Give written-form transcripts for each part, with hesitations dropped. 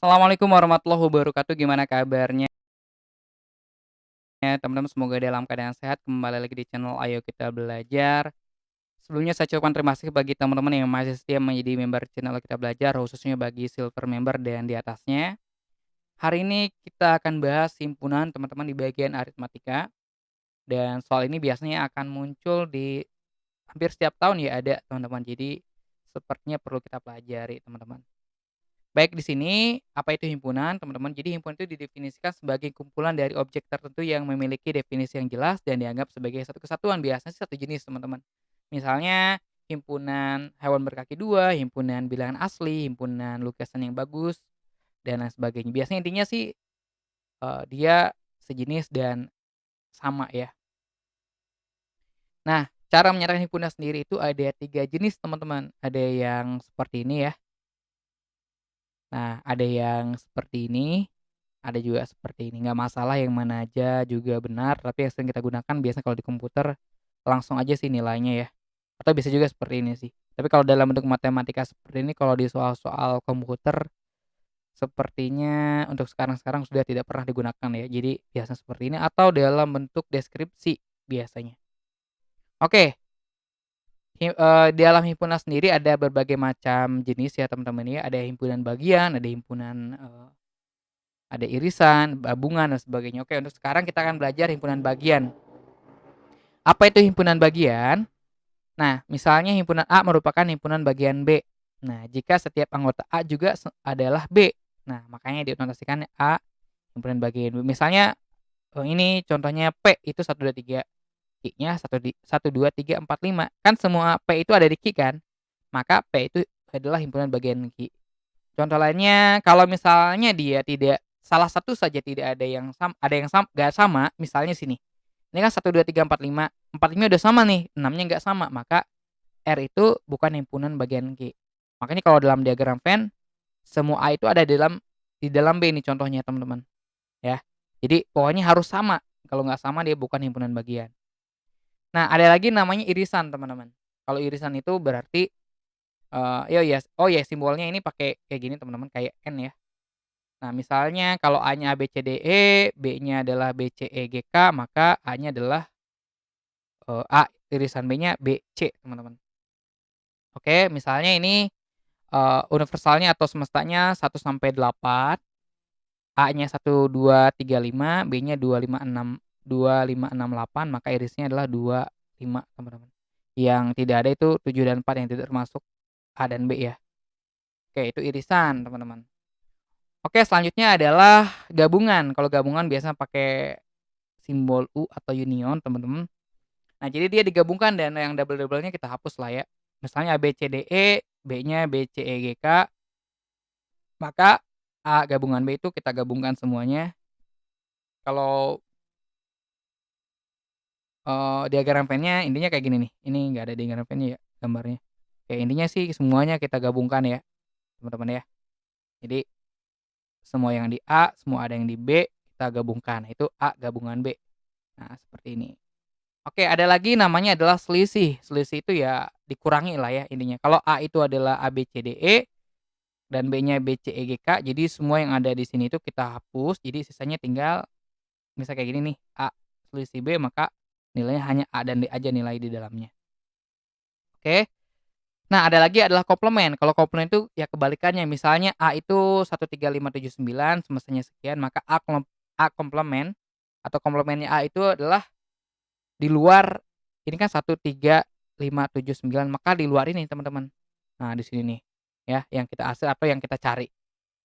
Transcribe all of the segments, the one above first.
Assalamualaikum warahmatullahi wabarakatuh. Gimana kabarnya teman-teman? Semoga dalam keadaan sehat. Kembali lagi di channel Ayo Kita Belajar. Sebelumnya saya ucapkan terima kasih bagi teman-teman yang masih setia menjadi member channel Ayo Kita Belajar, khususnya bagi silver member dan di atasnya. Hari ini kita akan bahas himpunan teman-teman di bagian aritmatika. Dan soal ini biasanya akan muncul di hampir setiap tahun ya ada teman-teman. Jadi sepertinya perlu kita pelajari teman-teman. Baik di sini, apa itu himpunan, teman-teman? Jadi himpunan itu didefinisikan sebagai kumpulan dari objek tertentu yang memiliki definisi yang jelas dan dianggap sebagai satu kesatuan, biasanya satu jenis, teman-teman. Misalnya himpunan hewan berkaki dua, himpunan bilangan asli, himpunan lukisan yang bagus, dan lain sebagainya. Biasanya intinya sih dia sejenis dan sama ya. Nah, cara menyatakan himpunan sendiri itu ada 3 jenis, teman-teman. Ada yang seperti ini ya. Nah, ada yang seperti ini. Ada juga seperti ini, nggak masalah yang mana aja juga benar, tapi yang sering kita gunakan biasanya kalau di komputer, langsung aja sih nilainya ya, atau bisa juga seperti ini sih. Tapi kalau dalam bentuk matematika seperti ini, kalau di soal-soal komputer, sepertinya untuk sekarang-sekarang sudah tidak pernah digunakan ya. Jadi biasanya seperti ini atau dalam bentuk deskripsi biasanya. Oke, di dalam himpunan sendiri ada berbagai macam jenis ya teman-teman ya, ada himpunan bagian, ada himpunan, ada irisan, gabungan, dan sebagainya. Oke, untuk sekarang kita akan belajar himpunan bagian. Apa itu himpunan bagian? Nah, misalnya himpunan A merupakan himpunan bagian B. Nah, jika setiap anggota A juga adalah B. Nah, makanya dinotasikan A himpunan bagian B. Misalnya ini contohnya P itu 1 2 3. Q-nya 1 2 3 4 5. Kan semua P itu ada di Q kan? Maka P itu adalah himpunan bagian Q. Contoh lainnya kalau misalnya dia tidak salah satu saja tidak ada yang nggak sama, misalnya sini. Ini kan 1 2 3 4 5, 4 5 udah sama nih, 6-nya nggak sama, maka R itu bukan himpunan bagian Q. Makanya kalau dalam diagram Venn, semua A itu ada di dalam B ini contohnya teman-teman, ya. Jadi pokoknya harus sama, kalau nggak sama dia bukan himpunan bagian. Nah, ada lagi namanya irisan teman-teman. Kalau irisan itu berarti, simbolnya ini pakai kayak gini teman-teman, kayak N ya. Nah, misalnya kalau A-nya A, B, C, D, E, B-nya adalah B, C, E, G, K, maka A-nya adalah A, irisan B-nya B, C, teman-teman. Oke, misalnya ini, universalnya atau semestanya 1 sampai 8, A-nya 1 2 3 5, B-nya 2 5 6 8, maka irisnya adalah 2 5, teman-teman. Yang tidak ada itu 7 dan 4 yang tidak termasuk A dan B ya. Oke, itu irisan, teman-teman. Oke, selanjutnya adalah gabungan. Kalau gabungan biasanya pakai simbol U atau union, teman-teman. Nah, jadi dia digabungkan dan yang double-double-nya kita hapus lah ya. Misalnya A, B, C, D, E, B-nya B, C, E, G, K, maka A gabungan B itu kita gabungkan semuanya. Kalau, diagram Venn-nya intinya kayak gini nih, ini nggak ada diagram Venn-nya ya gambarnya. Oke, intinya sih semuanya kita gabungkan ya, teman-teman ya. Jadi semua yang di A, semua ada yang di B, kita gabungkan, itu A gabungan B. Nah, seperti ini. Oke, ada lagi namanya adalah selisih. Selisih itu ya dikurangi lah ya intinya. Kalau A itu adalah A, B, C, D, E dan B-nya B, C, E, G, K, jadi semua yang ada di sini itu kita hapus, jadi sisanya tinggal misal kayak gini nih, A selisih B, maka nilainya hanya A dan D aja nilai di dalamnya. Oke. Nah, ada lagi adalah komplement. Kalau komplement itu ya kebalikannya, misalnya A itu 1 3 5 7 9, semestanya sekian, maka A komplement atau komplementnya A itu adalah di luar ini kan 1 3 5 7 9, maka di luar ini teman-teman. Nah, di sini nih, ya, yang kita hasil atau yang kita cari,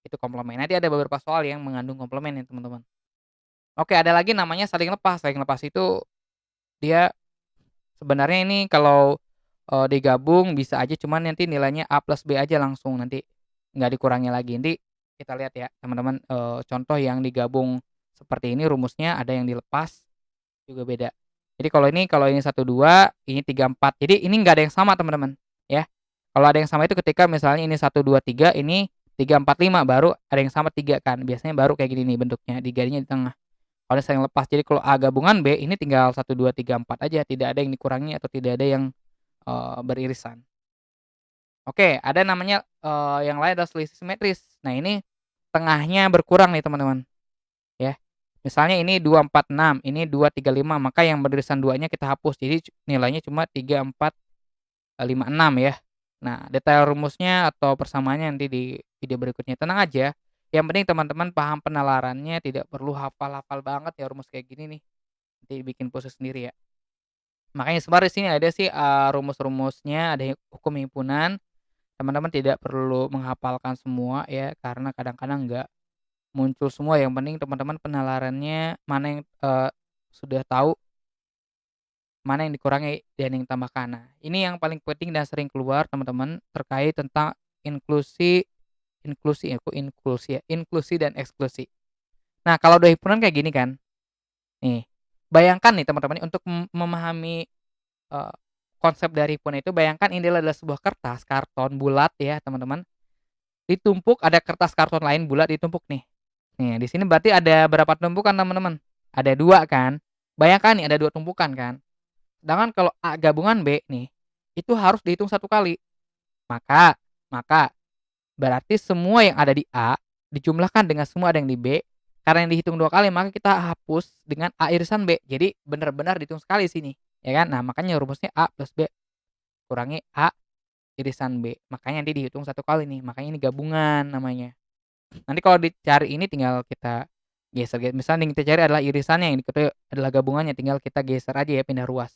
itu komplement. Nanti ada beberapa soal yang mengandung komplement ya teman-teman. Oke, ada lagi namanya saling lepas. Saling lepas itu dia sebenarnya ini kalau, digabung bisa aja, cuman nanti nilainya A plus B aja langsung, nanti nggak dikurangi lagi. Nanti kita lihat ya teman-teman, contoh yang digabung seperti ini rumusnya, ada yang dilepas juga beda. Jadi kalau ini 1 2, ini 3 4. Jadi ini nggak ada yang sama teman-teman, ya. Kalau ada yang sama itu ketika misalnya ini 1 2 3, ini 3 4 5, baru ada yang sama 3 kan, biasanya baru kayak gini nih bentuknya, digarinya di tengah. Kalau saling lepas, jadi kalau A gabungan B ini tinggal 1 2 3 4 aja, tidak ada yang dikurangi atau tidak ada yang, beririsan. Oke, ada namanya, yang lain adalah selisih simetris. Nah, ini tengahnya berkurang nih teman-teman, ya. Misalnya ini 246, ini 235, maka yang beririsan 2-nya kita hapus. Jadi nilainya cuma 3, 4, 5, 6 ya. Nah, detail rumusnya atau persamaannya nanti di video berikutnya. Tenang aja, yang penting teman-teman paham penalarannya, tidak perlu hafal-hafal banget ya rumus kayak gini nih, nanti bikin pusing sendiri ya. Makanya sebenarnya di sini ada sih, rumus-rumusnya, ada hukum himpunan, teman-teman tidak perlu menghafalkan semua ya, karena kadang-kadang nggak muncul semua, yang penting teman-teman penalarannya mana yang, sudah tahu, mana yang dikurangi dan yang ditambahkan. Nah, ini yang paling penting dan sering keluar teman-teman, terkait tentang inklusi inklusi ya, kok inklusi ya, inklusi dan eksklusi. Nah, kalau udah himpunan kayak gini kan, nih, bayangkan nih teman-teman untuk memahami, eee, konsep dari himpunan itu, bayangkan ini adalah sebuah kertas karton bulat ya teman-teman, ditumpuk, ada kertas karton lain bulat ditumpuk nih. Nih, di sini berarti ada berapa tumpukan teman-teman? Ada 2 kan? Bayangkan nih ada 2 tumpukan kan? Sedangkan kalau A gabungan B nih, itu harus dihitung 1 kali. Maka maka berarti semua yang ada di A dijumlahkan dengan semua ada yang di B, karena yang dihitung 2 kali maka kita hapus dengan A irisan B. Jadi benar-benar dihitung sekali sini, ya kan? Nah, makanya rumusnya A plus B kurangi A irisan B. Makanya nanti dihitung 1 kali nih, makanya ini gabungan namanya. Nanti kalau dicari ini tinggal kita geser, misalnya yang kita cari adalah irisannya, yang diketahui adalah gabungannya, tinggal kita geser aja ya, pindah ruas.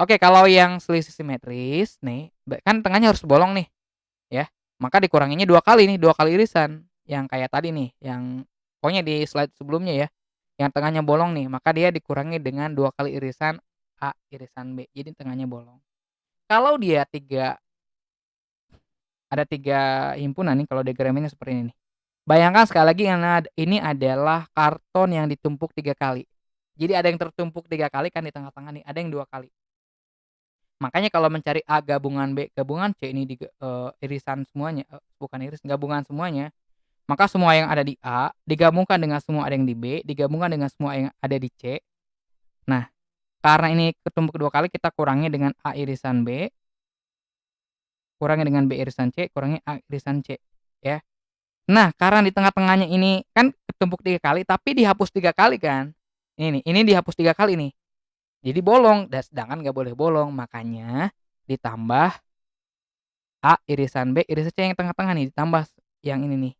Oke, kalau yang selisih simetris nih, kan tengahnya harus bolong nih, ya. Maka dikuranginya 2 kali nih, 2 kali irisan, yang kayak tadi nih, yang pokoknya di slide sebelumnya ya, yang tengahnya bolong nih, maka dia dikurangi dengan 2 kali irisan A irisan B, jadi tengahnya bolong. Kalau dia ada 3 himpunan nih, kalau diagramnya seperti ini nih. Bayangkan sekali lagi ini adalah karton yang ditumpuk 3 kali. Jadi ada yang tertumpuk 3 kali kan di tengah-tengah nih, ada yang 2 kali. Makanya kalau mencari A gabungan B gabungan C ini irisan semuanya, bukan iris, gabungan semuanya, maka semua yang ada di A digabungkan dengan semua ada yang di B, digabungkan dengan semua yang ada di C. Nah, karena ini ketumpuk 2 kali kita kurangi dengan A irisan B, kurangi dengan B irisan C, kurangi A irisan C, ya. Nah, karena di tengah-tengahnya ini kan ketumpuk 3 kali, tapi dihapus 3 kali kan. Ini nih, ini dihapus 3 kali nih. Jadi bolong, dan sedangkan nggak boleh bolong, makanya ditambah A irisan B irisan C yang tengah-tengah nih, ditambah yang ini nih.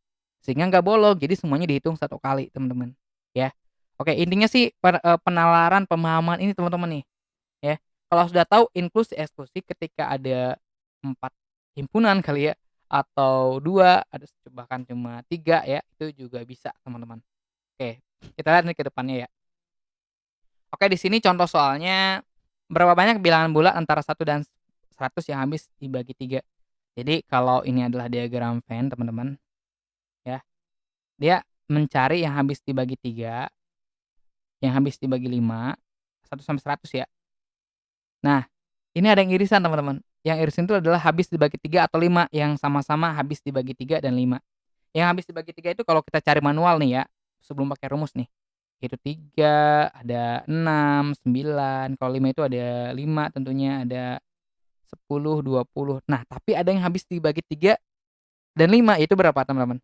Sehingga nggak bolong, jadi semuanya dihitung 1 kali, teman-teman, ya. Oke, intinya sih penalaran pemahaman ini teman-teman nih, ya. Kalau sudah tahu inklusi eksklusi ketika ada 4 himpunan kali ya, atau 2 ada bahkan cuma 3 ya, itu juga bisa teman-teman. Oke, kita lihat nih ke depannya ya. Oke, di sini contoh soalnya, berapa banyak bilangan bulat antara 1 dan 100 yang habis dibagi 3. Jadi kalau ini adalah diagram Venn teman-teman, ya, dia mencari yang habis dibagi 3, yang habis dibagi 5, 1 sampai 100 ya. Nah, ini ada yang irisan teman-teman, yang irisan itu adalah habis dibagi 3 atau 5 yang sama-sama habis dibagi 3 dan 5. Yang habis dibagi 3 itu kalau kita cari manual nih ya, sebelum pakai rumus nih, itu 3, ada 6, 9, kalau 5 itu ada 5 tentunya, ada 10, 20. Nah, tapi ada yang habis dibagi 3 dan 5, itu berapa teman-teman?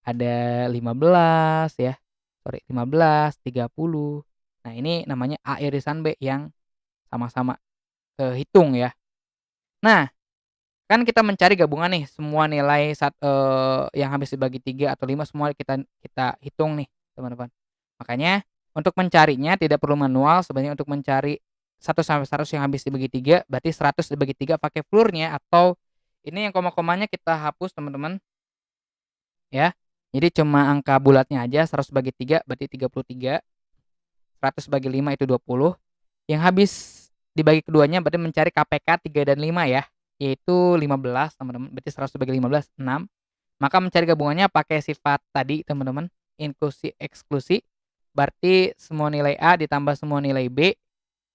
Ada 15 ya, sorry 15, 30. Nah, ini namanya A irisan B yang sama-sama kehitung ya. Nah, kan kita mencari gabungan nih, semua nilai yang habis dibagi 3 atau 5 semua kita kita hitung nih, teman-teman. Makanya untuk mencarinya tidak perlu manual, sebenarnya untuk mencari 1 sampai 100 yang habis dibagi 3 berarti 100 dibagi 3 pakai fluornya, atau ini yang koma-komanya kita hapus teman-teman, ya. Jadi cuma angka bulatnya aja, 100 bagi 3 berarti 33, 100 bagi 5 itu 20, yang habis dibagi keduanya berarti mencari KPK 3 dan 5 ya, yaitu 15 teman-teman, berarti 100 bagi 15, 6. Maka mencari gabungannya pakai sifat tadi teman-teman, inklusi eksklusi, berarti semua nilai A ditambah semua nilai B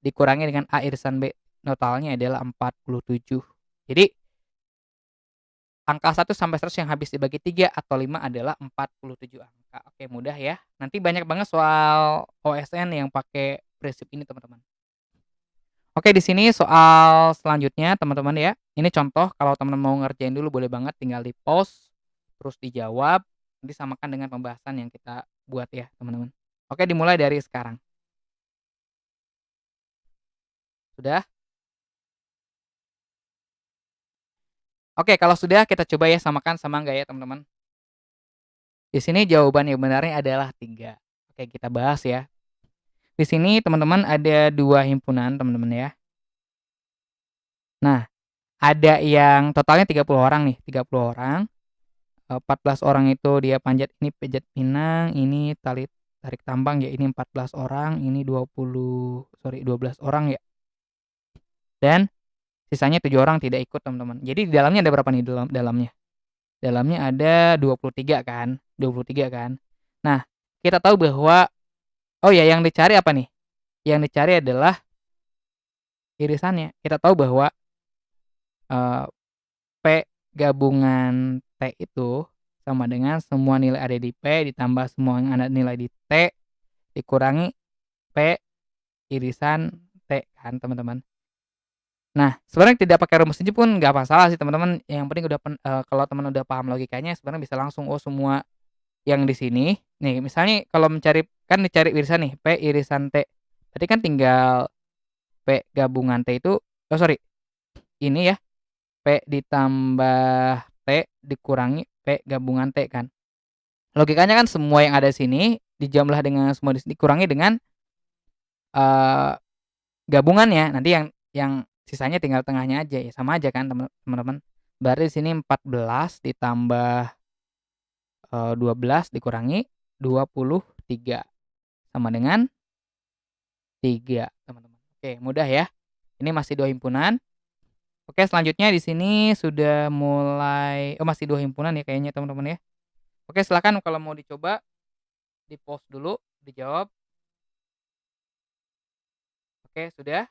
dikurangi dengan A irisan B, totalnya adalah 47. Jadi angka 1 sampai 100 yang habis dibagi 3 atau 5 adalah 47 angka. Oke, mudah ya. Nanti banyak banget soal OSN yang pakai prinsip ini, teman-teman. Oke, di sini soal selanjutnya, teman-teman ya. Ini contoh, kalau teman-teman mau ngerjain dulu boleh banget tinggal di-pause, terus dijawab. Nanti samakan dengan pembahasan yang kita buat ya, teman-teman. Oke, dimulai dari sekarang. Sudah? Oke, kalau sudah kita coba ya samakan sama enggak ya, teman-teman. Di sini jawaban yang benarnya adalah 3. Oke, kita bahas ya. Di sini teman-teman ada 2 himpunan, teman-teman ya. Nah, ada yang totalnya 30 orang nih, 30 orang. 14 orang itu dia panjat ini panjat pinang, ini tarik tambang ya, ini 14 orang, ini 12 orang ya, dan sisanya 7 orang tidak ikut, teman-teman. Jadi di dalamnya ada berapa nih dalamnya? Dalamnya ada 23 kan, 23 kan. Nah, kita tahu bahwa oh ya, yang dicari apa nih? Yang dicari adalah irisannya. Kita tahu bahwa, eee, P gabungan T itu sama dengan semua nilai ada di P ditambah semua yang ada nilai di T dikurangi P irisan T kan, teman-teman. Nah, sebenarnya tidak pakai rumus ini pun nggak masalah sih, teman-teman, yang penting kalau teman udah paham logikanya sebenarnya bisa langsung, oh semua yang di sini nih misalnya kalau dicari irisan nih, P irisan T, berarti kan tinggal P gabungan T itu oh sorry, ini ya, P ditambah T dikurangi P gabungan T kan. Logikanya kan semua yang ada di sini dijumlah dengan semua di sini dikurangi dengan, eee, gabungannya, nanti yang sisanya tinggal tengahnya aja, ya sama aja kan teman-teman. Berarti di sini 14 ditambah, 12 dikurangi 23 sama dengan 3, teman-teman. Oke, mudah ya. Ini masih 2 himpunan. Oke, selanjutnya di sini sudah mulai oh masih 2 himpunan ya kayaknya, teman-teman ya. Oke, silakan kalau mau dicoba, di-pause dulu, dijawab. Oke, sudah?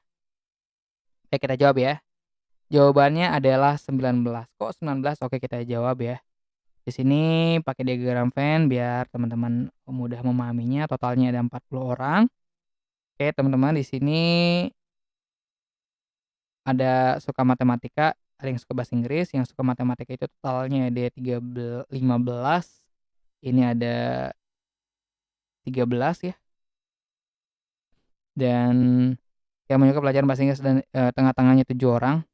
Oke, kita jawab ya. Jawabannya adalah 19. Kok 19? Oke, kita jawab ya. Di sini pakai diagram Venn biar teman-teman mudah memahaminya, totalnya ada 40 orang. Oke, teman-teman di sini ada suka matematika, ada yang suka bahasa Inggris, yang suka matematika itu totalnya ada 15, ini ada 13 ya, dan yang menyukai pelajaran bahasa Inggris dan, tengah-tengahnya 7 orang.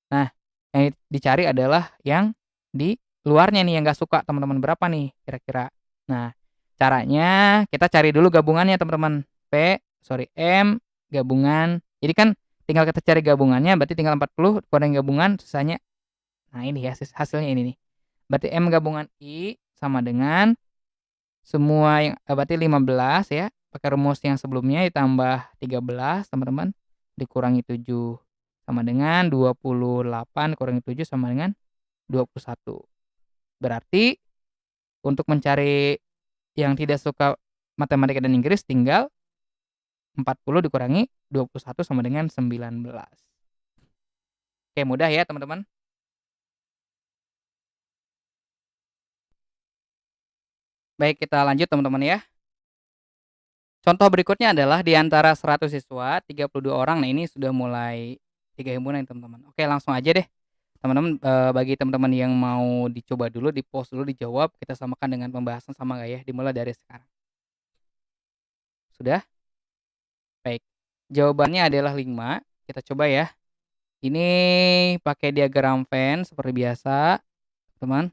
Nah, yang dicari adalah yang di luarnya nih, yang nggak suka, teman-teman, berapa nih kira-kira? Nah, caranya kita cari dulu gabungannya, teman-teman. M gabungan jadi kan tinggal kita cari gabungannya, berarti tinggal 40 kurang gabungan sisanya nah ini ya hasilnya ini nih. Berarti M gabungan I sama dengan semua berarti 15 ya, pakai rumus yang sebelumnya ditambah 13, teman-teman, dikurangi 7 sama dengan 28 kurangi 7 sama dengan 21. Berarti untuk mencari yang tidak suka matematika dan Inggris tinggal 40 dikurangi 21 sama dengan 19. Oke, mudah ya, teman-teman? Baik, kita lanjut, teman-teman ya. Contoh berikutnya adalah di antara 100 siswa, 32 orang. Nah, ini sudah mulai 3 himpunan, teman-teman. Oke, langsung aja deh. Teman-teman, bagi teman-teman yang mau dicoba dulu, di-pause dulu, dijawab, kita samakan dengan pembahasan sama nggak ya? Dimulai dari sekarang. Sudah? Baik. Jawabannya adalah 5. Kita coba ya. Ini pakai diagram Venn seperti biasa, teman.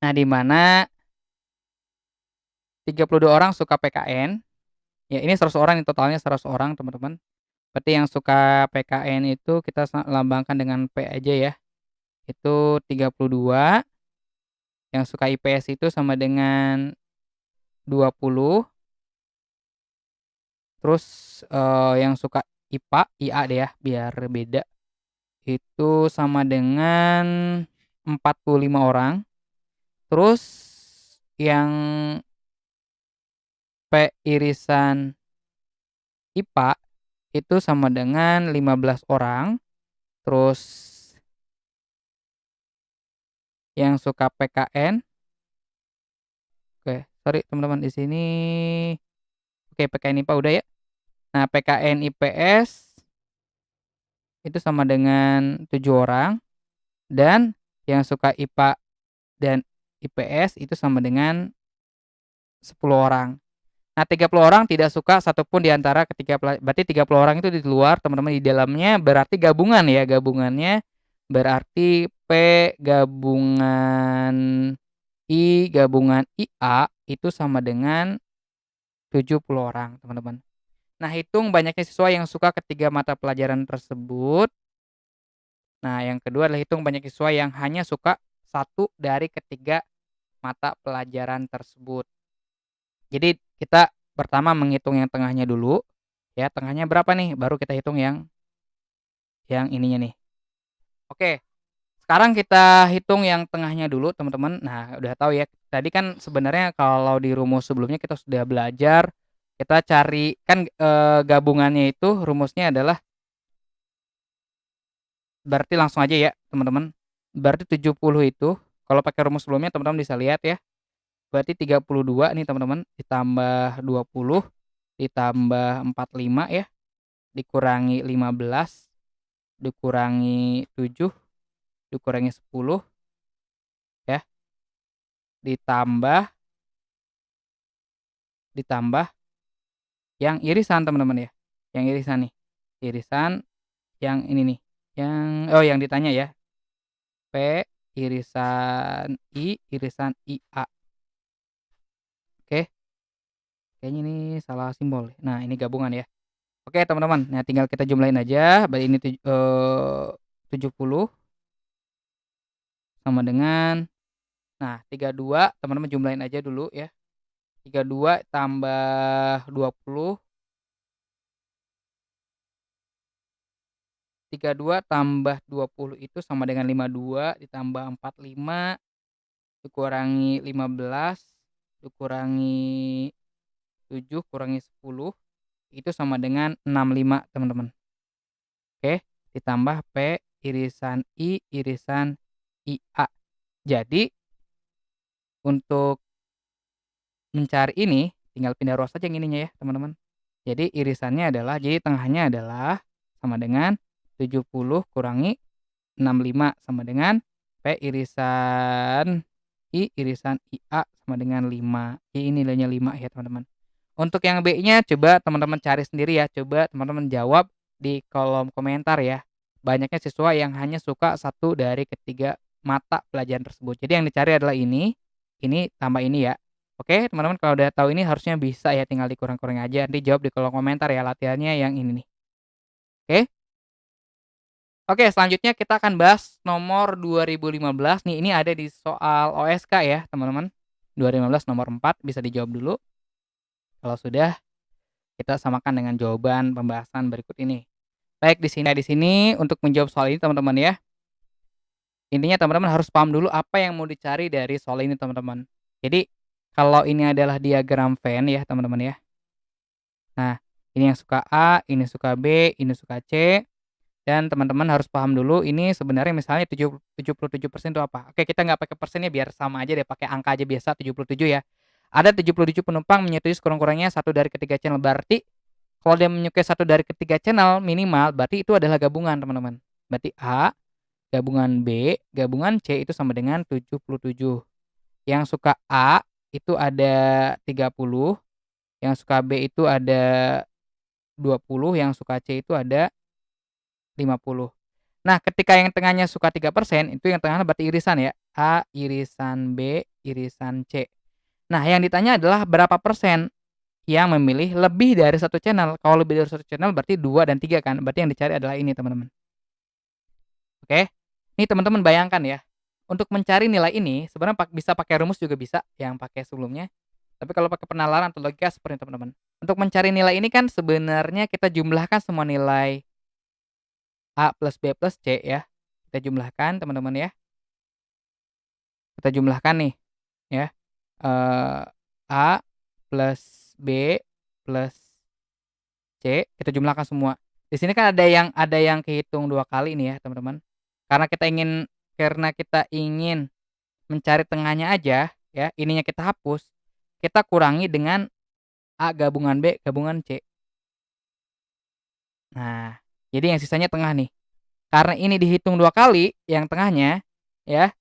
Nah, di mana 32 orang suka PKN, ya ini 100 orang, ini totalnya 100 orang, teman-teman. Berarti yang suka PKN itu kita lambangkan dengan P aja ya, itu 32, yang suka IPS itu sama dengan 20, terus, yang suka IPA, IA deh ya biar beda, itu sama dengan 45 orang, terus yang P irisan IPA itu sama dengan 15 orang, terus yang suka PKN oke, sorry teman-teman di sini oke PKN IPA udah ya. Nah, PKN IPS itu sama dengan 7 orang dan yang suka IPA dan IPS itu sama dengan 10 orang. Nah, 30 orang tidak suka satupun di antara ketiga berarti 30 orang itu di luar, teman-teman. Di dalamnya berarti gabungan ya, gabungannya berarti P gabungan I gabungan IA itu sama dengan 70 orang, teman-teman. Nah, hitung banyaknya siswa yang suka ketiga mata pelajaran tersebut. Nah, yang kedua adalah hitung banyak siswa yang hanya suka satu dari ketiga mata pelajaran tersebut. Jadi kita pertama menghitung yang tengahnya dulu, ya, tengahnya berapa nih, baru kita hitung yang ininya nih. Oke, sekarang kita hitung yang tengahnya dulu, teman-teman. Nah, udah tahu ya, tadi kan sebenarnya kalau di rumus sebelumnya kita sudah belajar, kita cari kan, gabungannya itu rumusnya adalah berarti langsung aja ya, teman-teman. Berarti 70 itu kalau pakai rumus sebelumnya teman-teman bisa lihat ya, berarti 32 nih teman-teman, ditambah 20, ditambah 45 ya, dikurangi 15, dikurangi 7, dikurangi 10 ya, ditambah ditambah yang irisan teman-teman ya, yang irisan nih, irisan yang ini nih, yang ditanya ya, P irisan I irisan IA. Oke, kayaknya ini salah simbol. Nah, ini gabungan ya. Oke, teman-teman, nah tinggal kita jumlahin aja, berarti ini 70 sama dengan, nah 32 teman-teman jumlahin aja dulu ya, 32 tambah 20, 32 tambah 20 itu sama dengan 52 ditambah 45 dikurangi 15 dikurangi 7 kurangi 10 itu sama dengan 65 teman-teman. Oke, ditambah P irisan I irisan IA. Jadi untuk mencari ini tinggal pindah ruas saja yang ininya ya, teman-teman. Jadi irisannya adalah, jadi tengahnya adalah sama dengan 70 kurangi 65 sama dengan P irisan I irisan IA sama dengan 5. Ini nilainya 5 ya, teman-teman. Untuk yang B-nya coba teman-teman cari sendiri ya, coba teman-teman jawab di kolom komentar ya. Banyaknya siswa yang hanya suka satu dari ketiga mata pelajaran tersebut. Jadi yang dicari adalah ini tambah ini ya. Oke, teman-teman kalau udah tahu ini harusnya bisa ya, tinggal dikurang-kurangin aja. Nanti jawab di kolom komentar ya, latihannya yang ini nih. Oke? Oke, selanjutnya kita akan bahas nomor 2015 nih, ini ada di soal OSK ya, teman-teman. 2015 nomor 4 bisa dijawab dulu. Kalau sudah, kita samakan dengan jawaban pembahasan berikut ini. Baik, di sini untuk menjawab soal ini teman-teman ya. Intinya teman-teman harus paham dulu apa yang mau dicari dari soal ini teman-teman. Jadi, kalau ini adalah diagram Venn ya teman-teman ya. Nah, ini yang suka A, ini suka B, ini suka C. Dan teman-teman harus paham dulu ini sebenarnya misalnya 77% itu apa. Oke, kita nggak pakai persennya biar sama aja deh, pakai angka aja biasa 77 ya. Ada 77 penumpang menyetujui sekurang-kurangnya satu dari ketiga channel. Berarti kalau dia menyukai satu dari ketiga channel minimal, berarti itu adalah gabungan, teman-teman. Berarti A gabungan B gabungan C itu sama dengan 77. Yang suka A itu ada 30, yang suka B itu ada 20, yang suka C itu ada 50. Nah, ketika yang tengahnya suka 3%, itu yang tengahnya berarti irisan ya, A irisan B irisan C. Nah, yang ditanya adalah berapa persen yang memilih lebih dari satu channel. Kalau lebih dari satu channel berarti 2 dan 3 kan, berarti yang dicari adalah ini, teman-teman. Oke? Ini teman-teman bayangkan ya, untuk mencari nilai ini sebenarnya bisa pakai rumus juga bisa yang pakai sebelumnya, tapi kalau pakai penalaran atau logika seperti ini, teman-teman. Untuk mencari nilai ini kan sebenarnya kita jumlahkan semua nilai A plus B plus C ya. Kita jumlahkan teman-teman ya. Kita jumlahkan nih ya, A plus B plus C, kita jumlahkan semua. Di sini kan ada yang kehitung 2 kali nih ya teman-teman. Karena kita ingin mencari tengahnya aja ya, ininya kita hapus, kita kurangi dengan A gabungan B gabungan C. Nah, jadi yang sisanya tengah nih. Karena ini dihitung 2 kali yang tengahnya ya,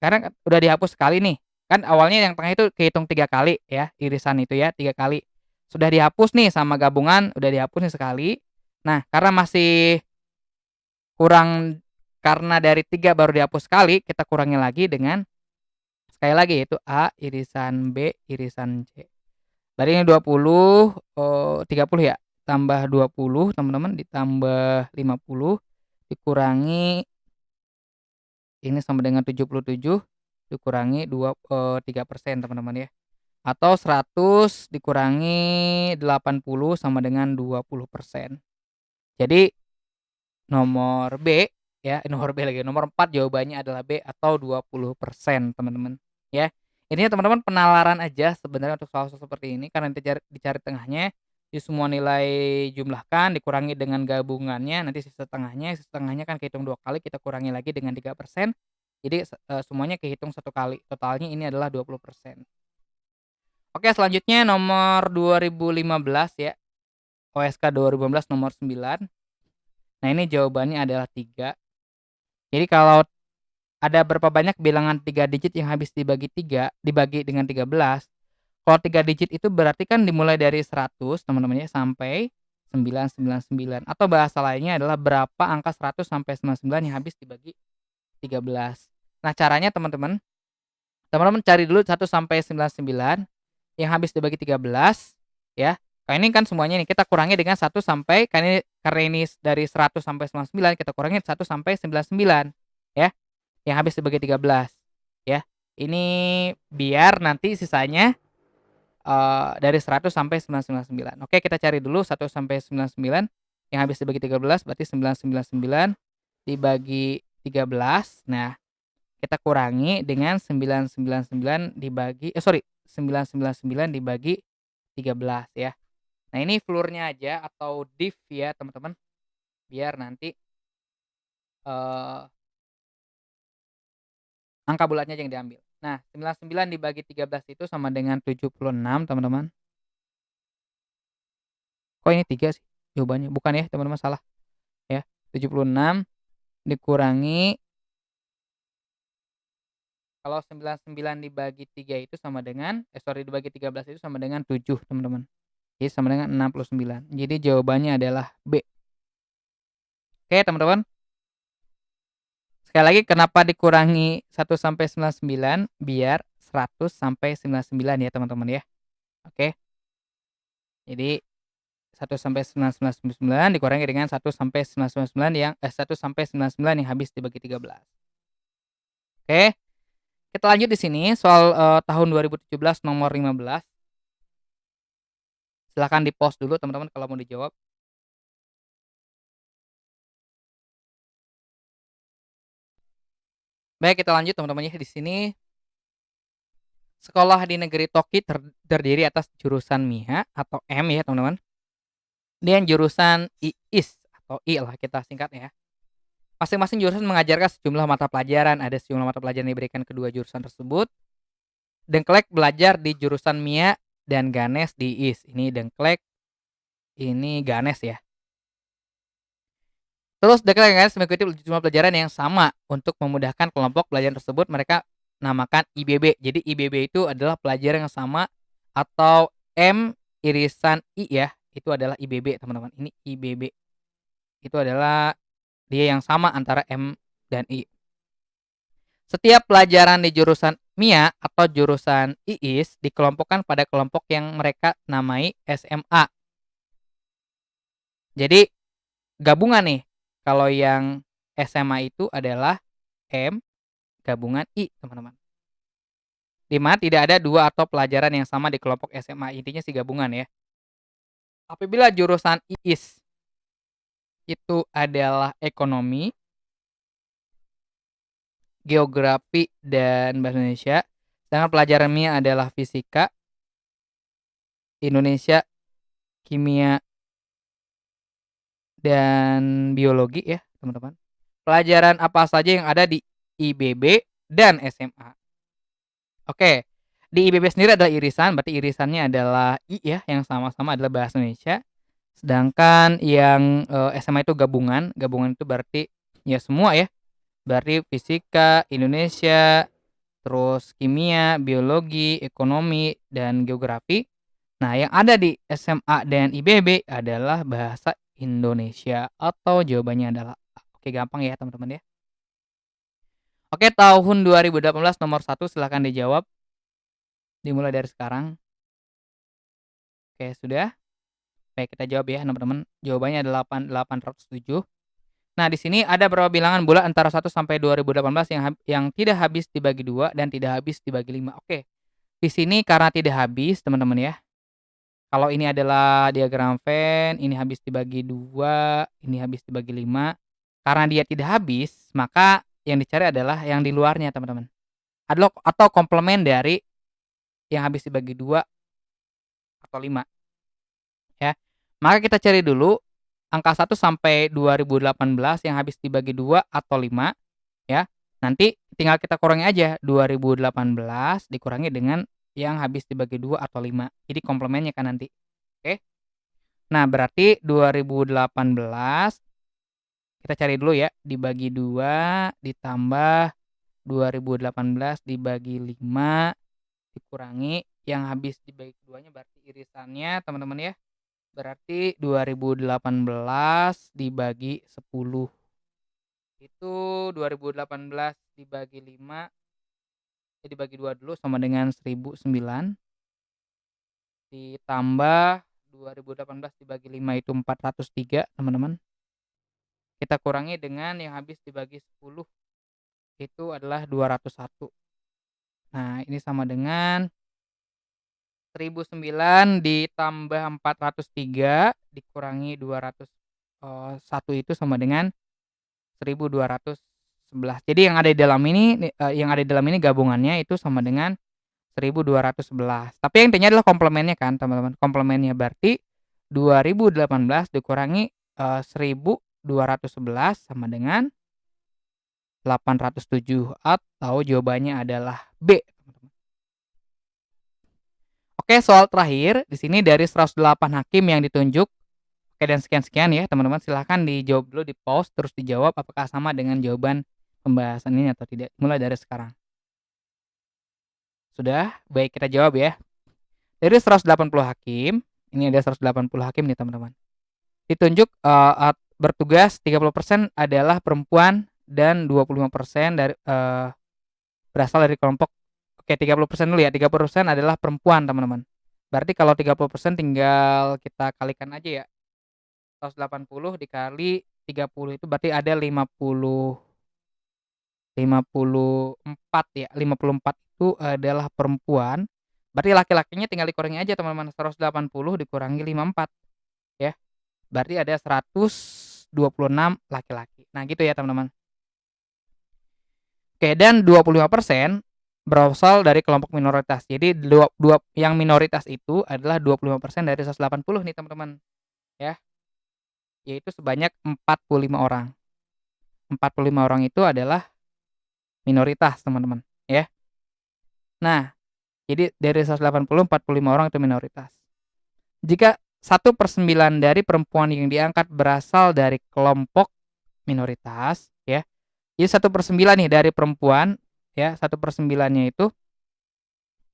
karena udah dihapus sekali nih. Kan awalnya yang tengah itu kehitung 3 kali ya, irisan itu ya, 3 kali. Sudah dihapus nih sama gabungan, udah dihapus nih sekali. Nah, karena masih kurang, karena dari 3 baru dihapus sekali, kita kurangi lagi dengan sekali lagi yaitu A irisan B irisan C. Berarti ini 20, 30 ya, tambah 20 teman-teman, ditambah 50, dikurangi ini sama dengan 77, dikurangi 3% teman-teman ya. Atau 100 dikurangi 80 sama dengan 20%. Jadi nomor B ya, nomor B lagi, nomor 4 jawabannya adalah B atau 20% teman-teman, ya. Intinya teman-teman penalaran aja sebenarnya untuk soal-soal seperti ini, karena dicari tengahnya, di semua nilai jumlahkan, dikurangi dengan gabungannya, nanti sisa tengahnya kan kehitung 2 kali, kita kurangi lagi dengan 3%, jadi semuanya kehitung 1 kali, totalnya ini adalah 20%. Oke, selanjutnya nomor 2015 ya, OSK 2015 nomor 9. Nah, ini jawabannya adalah 3. Jadi kalau ada berapa banyak bilangan 3 digit yang habis dibagi 3, dibagi dengan 13, kalau 3 digit itu berarti kan dimulai dari 100 teman-teman ya, sampai 999, atau bahasa lainnya adalah berapa angka 100 sampai 99 yang habis dibagi 13. Nah, caranya teman-teman cari dulu 1 sampai 99 yang habis dibagi 13 ya. Nah, ini kan semuanya nih kita kurangi dengan 1 sampai, karena ini dari 100 sampai 99 kita kurangi 1 sampai 99 ya, yang habis dibagi 13 ya. Ini biar nanti sisanya dari 100 sampai 999. Oke, kita cari dulu 1 sampai 99 yang habis dibagi 13 berarti 999 dibagi 13. Nah, kita kurangi dengan 999 dibagi 999 dibagi 13 ya. Nah, ini floor-nya aja atau div ya, teman-teman. Biar nanti angka bulatnya aja yang diambil. Nah, 99 dibagi 13 itu sama dengan 76, teman-teman. Kok ini 3 sih jawabannya? Bukan ya, teman-teman, salah ya. 76 dikurangi, kalau 99 dibagi 3 itu sama dengan dibagi 13 itu sama dengan 7, teman-teman. Jadi sama dengan 69. Jadi jawabannya adalah B. Oke, teman-teman. Sekali lagi kenapa dikurangi 1 sampai 99, biar 100 sampai 99 ya, teman-teman ya. Oke. Jadi 1 sampai 999 dikurangi dengan 1 sampai 999 yang 1 sampai 99 yang habis dibagi 13. Oke. Kita lanjut di sini soal tahun 2017 nomor 15. Silakan di-pause dulu teman-teman kalau mau dijawab. Baik, kita lanjut teman-teman ya. Di sini sekolah di negeri Toki terdiri atas jurusan MIHA atau M ya, teman-teman. Dan jurusan IIS atau I lah kita singkat ya. Masing-masing jurusan mengajarkan sejumlah mata pelajaran. Ada sejumlah mata pelajaran yang diberikan kedua jurusan tersebut. Dengklek belajar di jurusan MIA dan Ganes di IIS. Ini Dengklek, ini Ganes ya. Terus Dengklek dan Ganes mengikuti jumlah pelajaran yang sama. Untuk memudahkan kelompok pelajaran tersebut, mereka namakan IBB. Jadi IBB itu adalah pelajaran yang sama, atau M irisan I ya. Itu adalah IBB, teman-teman. Ini IBB. Itu adalah dia yang sama antara M dan I. Setiap pelajaran di jurusan MIA atau jurusan IIS dikelompokkan pada kelompok yang mereka namai SMA. Jadi gabungan nih. Kalau yang SMA itu adalah M gabungan I, teman-teman. Di mana tidak ada 2 atau pelajaran yang sama di kelompok SMA. Intinya sih gabungan ya. Apabila jurusan IIS itu adalah ekonomi, geografi, dan bahasa Indonesia, sedangkan pelajaran MIA adalah fisika, Indonesia, kimia, dan biologi ya, teman-teman. Pelajaran apa saja yang ada di IBB dan SMA. Oke, di IBB sendiri adalah irisan, berarti irisannya adalah I ya, yang sama-sama adalah bahasa Indonesia. Sedangkan yang SMA itu gabungan itu berarti ya semua ya. Berarti fisika, Indonesia, terus kimia, biologi, ekonomi, dan geografi. Nah, yang ada di SMA dan IPB adalah bahasa Indonesia atau jawabannya adalah A. Oke, gampang ya teman-teman ya. Oke, tahun 2018 nomor 1 silahkan dijawab. Dimulai dari sekarang. Oke, sudah? Baik, kita jawab ya teman-teman. Jawabannya adalah 807. Nah, di sini ada berapa bilangan bulat antara 1 sampai 2018 yang tidak habis dibagi 2 dan tidak habis dibagi 5. Oke. Di sini karena tidak habis, teman-teman ya. Kalau ini adalah diagram Venn, ini habis dibagi 2, ini habis dibagi 5. Karena dia tidak habis, maka yang dicari adalah yang di luarnya, teman-teman. Atau komplement dari yang habis dibagi 2 atau 5, ya. Maka kita cari dulu angka 1 sampai 2018 yang habis dibagi 2 atau 5, ya. Nanti tinggal kita kurangi aja 2018 dikurangi dengan yang habis dibagi 2 atau 5. Jadi komplemennya kan nanti. Oke. Nah, berarti 2018 kita cari dulu ya, dibagi 2 ditambah 2018 dibagi 5 dikurangi yang habis dibagi keduanya berarti irisannya teman-teman ya. Berarti 2018 dibagi 10. Itu 2018 dibagi 5, dibagi 2 dulu sama dengan 1009. Ditambah 2018 dibagi 5 itu 403, teman-teman. Kita kurangi dengan yang habis dibagi 10, itu adalah 201. Nah, ini sama dengan 1009 ditambah 403 dikurangi 201 itu sama dengan 1211. Jadi yang ada di dalam ini gabungannya itu sama dengan 1211. Tapi yang intinya adalah komplemennya kan, teman-teman. Komplemennya berarti 2018 dikurangi 1211 sama dengan 807 atau jawabannya adalah B. Oke, soal terakhir di sini dari 108 hakim yang ditunjuk. Oke, dan sekian-sekian ya, teman-teman. Silahkan dijawab dulu, di-pause terus dijawab apakah sama dengan jawaban pembahasan ini atau tidak. Mulai dari sekarang. Sudah? Baik, kita jawab ya. Dari 180 hakim, ini ada 180 hakim nih, teman-teman. Ditunjuk bertugas 30% adalah perempuan dan 25% berasal dari kelompok. Oke, 30% dulu ya. 30% adalah perempuan, teman-teman. Berarti kalau 30% tinggal kita kalikan aja ya. 180 dikali 30 itu berarti ada 54 ya. 54 itu adalah perempuan. Berarti laki-lakinya tinggal dikurangi aja, teman-teman. 180 dikurangi 54 ya. Berarti ada 126 laki-laki. Nah, gitu ya, teman-teman. Oke, dan 25% berasal dari kelompok minoritas. Jadi yang minoritas itu adalah 25% dari 180 nih, teman-teman. Ya. Yaitu sebanyak 45 orang. 45 orang itu adalah minoritas, teman-teman, ya. Nah, jadi dari 180, 45 orang itu minoritas. Jika 1/9 dari perempuan yang diangkat berasal dari kelompok minoritas, ya. Jadi 1/9 nih dari perempuan, ya, 1/9-nya itu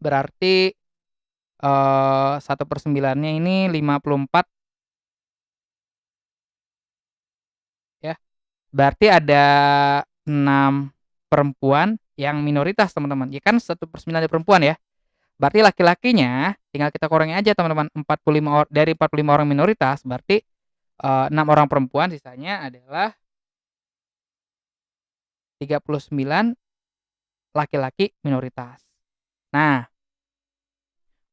berarti 1/9-nya ini 54, ya. Berarti ada 6 perempuan yang minoritas, teman-teman. Ya kan 1/9 dari perempuan ya. Berarti laki-lakinya tinggal kita kurangi aja, teman-teman. Dari 45 orang minoritas berarti 6 orang perempuan, sisanya adalah 39 laki-laki minoritas. Nah,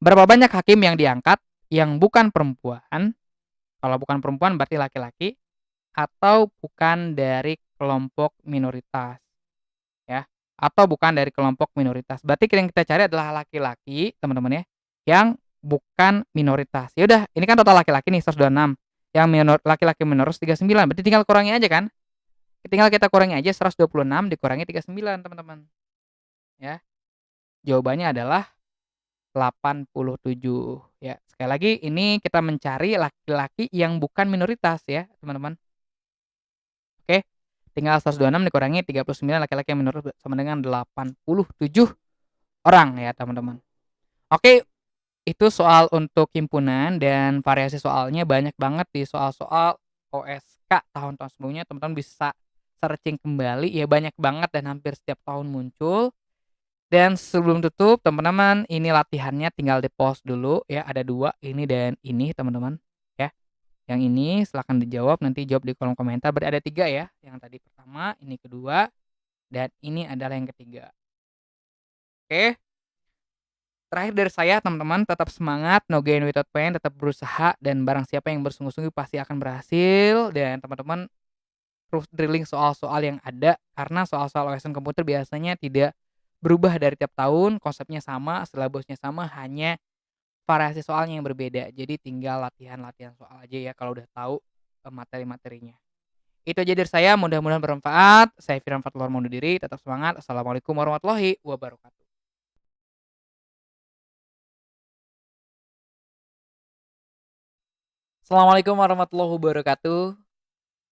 berapa banyak hakim yang diangkat yang bukan perempuan? Kalau bukan perempuan berarti laki-laki atau bukan dari kelompok minoritas, ya. Atau bukan dari kelompok minoritas. Berarti yang kita cari adalah laki-laki, teman-teman ya, yang bukan minoritas. Ya udah, ini kan total laki-laki nih 126. Yang laki-laki minoritas 39. Berarti tinggal kurangi aja kan? Tinggal kita kurangi aja 126 dikurangi 39, teman-teman. Ya. Jawabannya adalah 87. Ya, sekali lagi ini kita mencari laki-laki yang bukan minoritas ya, teman-teman. Oke. Tinggal 126 dikurangi 39 laki-laki yang minoritas sama dengan 87. orang ya, teman-teman. Oke, itu soal untuk himpunan dan variasi soalnya banyak banget di soal-soal OSK tahun-tahun sebelumnya, teman-teman bisa searching kembali, ya banyak banget dan hampir setiap tahun muncul. Dan sebelum tutup, teman-teman, ini latihannya tinggal di-pause dulu ya, ada 2 ini dan ini, teman-teman, ya. Yang ini silahkan dijawab, nanti jawab di kolom komentar, berarti ada 3 ya, yang tadi pertama, ini kedua, dan ini adalah yang ketiga. Oke, terakhir dari saya, teman-teman, tetap semangat, no gain without pain, tetap berusaha, dan barang siapa yang bersungguh-sungguh pasti akan berhasil. Dan teman-teman terus drilling soal-soal yang ada, karena soal-soal OSN komputer biasanya tidak berubah dari tiap tahun, konsepnya sama, silabusnya sama, hanya variasi soalnya yang berbeda. Jadi tinggal latihan-latihan soal aja ya kalau udah tahu, materi-materinya. Itu aja dari saya, mudah-mudahan bermanfaat. Saya Firman Fatullah undur diri, tetap semangat. Assalamualaikum warahmatullahi wabarakatuh. Assalamualaikum warahmatullahi wabarakatuh.